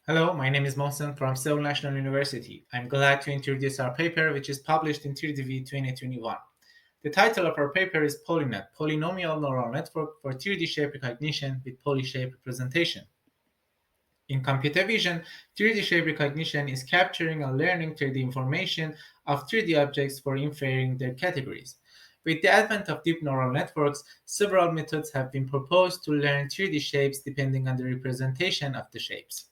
Hello, my name is Mohsen from Seoul National University. I'm glad to introduce our paper, which is published in 𝒉𝒊𝒉 2021. The title of our paper is PolyNet, Polynomial Neural Network for 3D Shape Recognition with PolyShape Representation. In computer vision, 3D shape recognition is capturing and learning 3D information of 3D objects for inferring their categories. With the advent of deep neural networks, several methods have been proposed to learn 3D shapes depending on the representation of the shapes.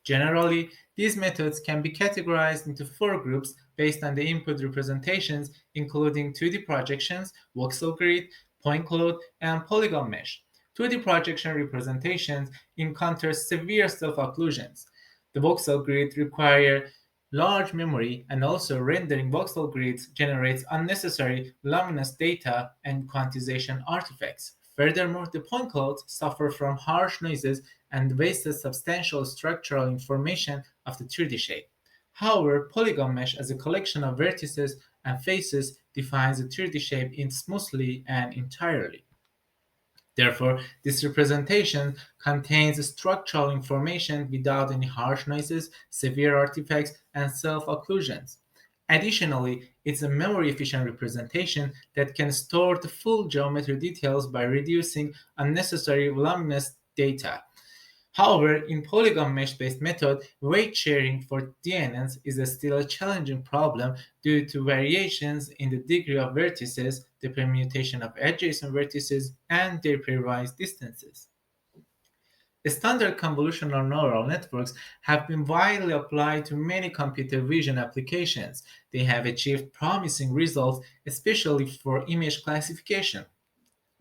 Generally, these methods can be categorized into four groups based on the input representations, including 2D projections, voxel grid, point cloud, and Polygon-Mesh. 2D projection representations encounter severe self-occlusions. The voxel grid require large memory, and also rendering voxel grids generates unnecessary luminous data and quantization artifacts. Furthermore, the point clouds suffer from harsh noises and wastes substantial structural information of the 3D shape. However, Polygon-Mesh as a collection of vertices and faces defines the 3D shape smoothly and entirely. Therefore, this representation contains structural information without any harsh noises, severe artifacts, and self-occlusions. Additionally, it's a memory-efficient representation that can store the full geometry details by reducing unnecessary voluminous data. However, in Polygon mesh-based method, weight sharing for DNNs is still a challenging problem due to variations in the degree of vertices, the permutation of adjacent vertices, and their pairwise distances. Standard convolutional neural networks have been widely applied to many computer vision applications. They have achieved promising results, especially for image classification.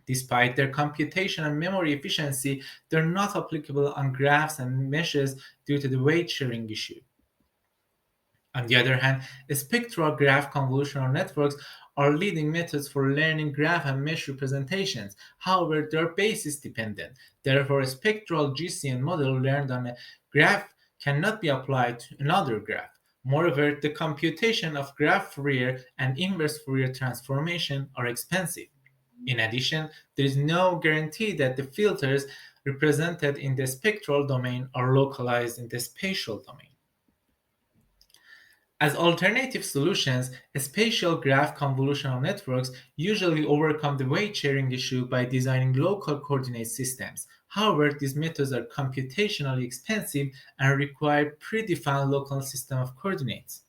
Despite their computation and memory efficiency, they're not applicable on graphs and meshes due to the weight sharing issue. On the other hand, spectral graph convolutional networks are leading methods for learning graph and mesh representations. However, they are basis dependent. Therefore, a spectral GCN model learned on a graph cannot be applied to another graph. Moreover, the computation of graph Fourier and inverse Fourier transformation are expensive. In addition, there is no guarantee that the filters represented in the spectral domain are localized in the spatial domain. As alternative solutions, spatial graph convolutional networks usually overcome the weight sharing issue by designing local coordinate systems. However, these methods are computationally expensive and require predefined local system of coordinates.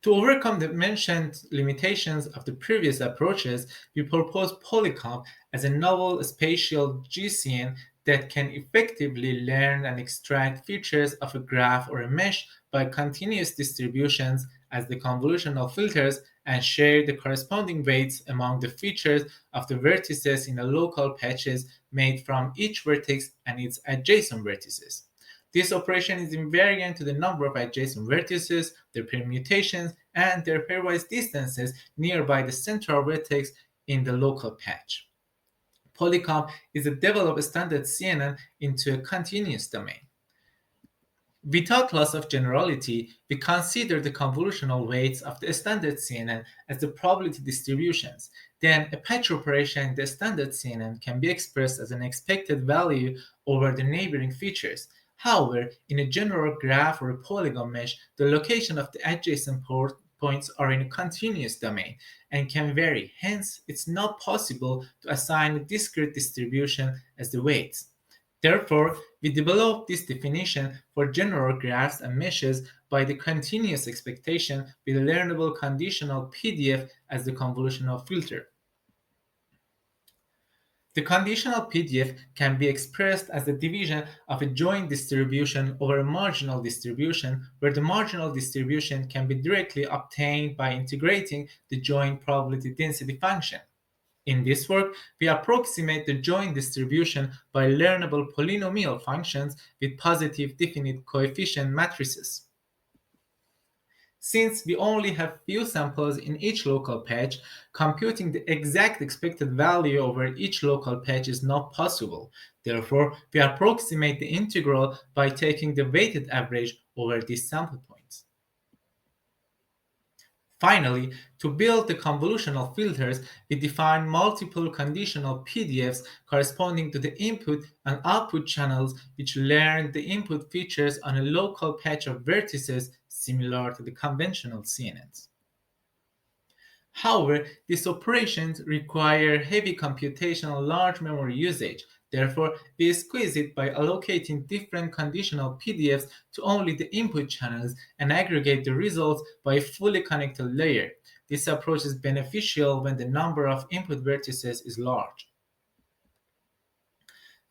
To overcome the mentioned limitations of the previous approaches, we propose PolyConv as a novel spatial GCN that can effectively learn and extract features of a graph or a mesh by continuous distributions as the convolutional filters and share the corresponding weights among the features of the vertices in the local patches made from each vertex and its adjacent vertices. This operation is invariant to the number of adjacent vertices, their permutations, and their pairwise distances nearby the central vertex in the local patch. PolyConv is a developed standard CNN into a continuous domain. Without loss of generality, we consider the convolutional weights of the standard CNN as the probability distributions. Then, a patch operation in the standard CNN can be expressed as an expected value over the neighboring features. However, in a general graph or a polygon mesh, the location of the adjacent points are in a continuous domain and can vary. Hence, it's not possible to assign a discrete distribution as the weights. Therefore, we developed this definition for general graphs and meshes by the continuous expectation with a learnable conditional PDF as the convolutional filter. The conditional PDF can be expressed as the division of a joint distribution over a marginal distribution, where the marginal distribution can be directly obtained by integrating the joint probability density function. In this work, we approximate the joint distribution by learnable polynomial functions with positive definite coefficient matrices. Since we only have few samples in each local patch, computing the exact expected value over each local patch is not possible. Therefore, we approximate the integral by taking the weighted average over these sample points. Finally, to build the convolutional filters, we define multiple conditional PDFs corresponding to the input and output channels which learn the input features on a local patch of vertices similar to the conventional CNNs. However, these operations require heavy computational large memory usage. Therefore, we squeeze it by allocating different conditional PDFs to only the input channels and aggregate the results by a fully connected layer. This approach is beneficial when the number of input vertices is large.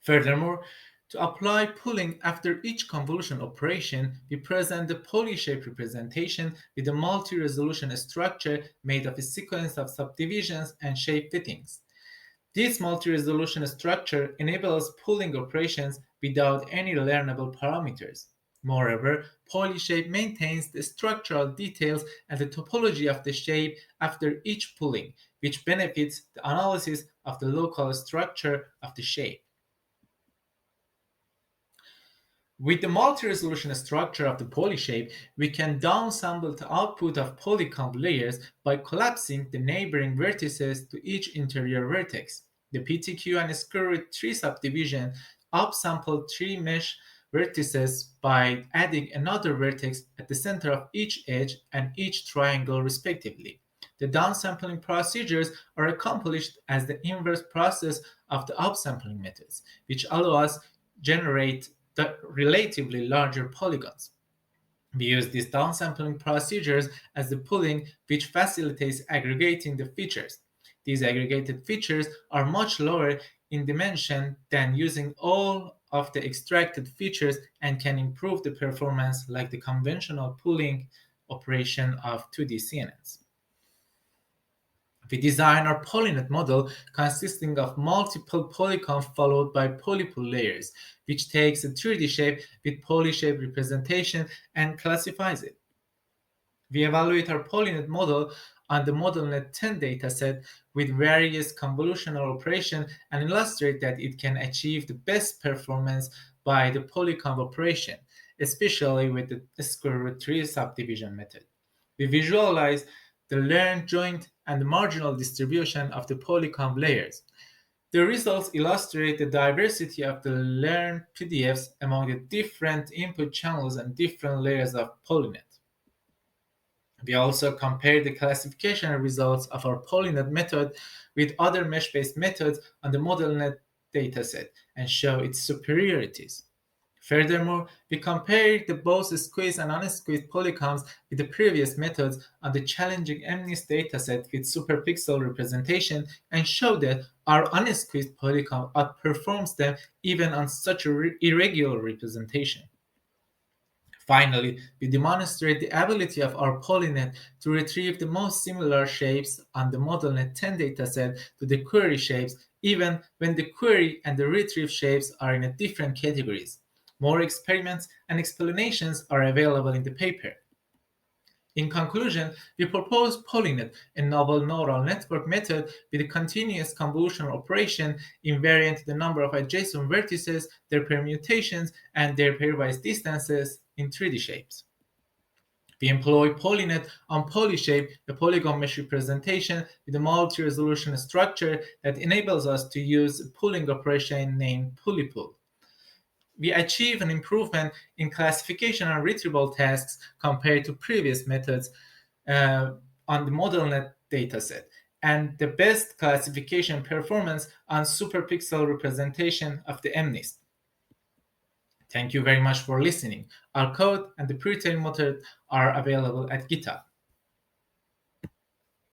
Furthermore, to apply pooling after each convolution operation, we present the PolyShape representation with a multi-resolution structure made of a sequence of subdivisions and shape fittings. This multi-resolution structure enables pooling operations without any learnable parameters. Moreover, PolyShape maintains the structural details and the topology of the shape after each pooling, which benefits the analysis of the local structure of the shape. With the multi-resolution structure of the PolyShape, we can downsample the output of PolyConv layers by collapsing the neighboring vertices to each interior vertex. The PTQ and square root 3 subdivision upsample 3 mesh vertices by adding another vertex at the center of each edge and each triangle respectively. The downsampling procedures are accomplished as the inverse process of the upsampling methods, which allow us generate the relatively larger polygons. We use these downsampling procedures as the pooling, which facilitates aggregating the features. These aggregated features are much lower in dimension than using all of the extracted features and can improve the performance like the conventional pooling operation of 2D CNNs. We design our PolyNet model consisting of multiple polygons followed by polypool layers, which takes a 3D shape with PolyShape representation and classifies it. We evaluate our PolyNet model on the ModelNet 10 dataset with various convolutional operations and illustrate that it can achieve the best performance by the PolyConv operation, especially with the square root 3 subdivision method. We visualize the learned, joint, and marginal distribution of the PolyConv layers. The results illustrate the diversity of the learned PDFs among the different input channels and different layers of PolyNet. We also compare the classification results of our PolyNet method with other mesh-based methods on the ModelNet dataset and show its superiorities. Furthermore, we compare the both squeezed and unsqueezed polycons with the previous methods on the challenging MNIST dataset with superpixel representation and show that our unsqueezed polycon outperforms them even on such an irregular representation. Finally, we demonstrate the ability of our PolyNet to retrieve the most similar shapes on the ModelNet 10 dataset to the query shapes, even when the query and the retrieved shapes are in different categories. More experiments and explanations are available in the paper. In conclusion, we propose PolyNet, a novel neural network method with a continuous convolutional operation invariant to the number of adjacent vertices, their permutations, and their pairwise distances in 3D shapes. We employ PolyNet on PolyShape, a Polygon-Mesh representation with a multi-resolution structure that enables us to use a pooling operation named PolyPool. We achieve an improvement in classification and retrieval tasks compared to previous methods on the ModelNet dataset, and the best classification performance on superpixel representation of the MNIST. Thank you very much for listening. Our code and the pre-trained method are available at GitHub.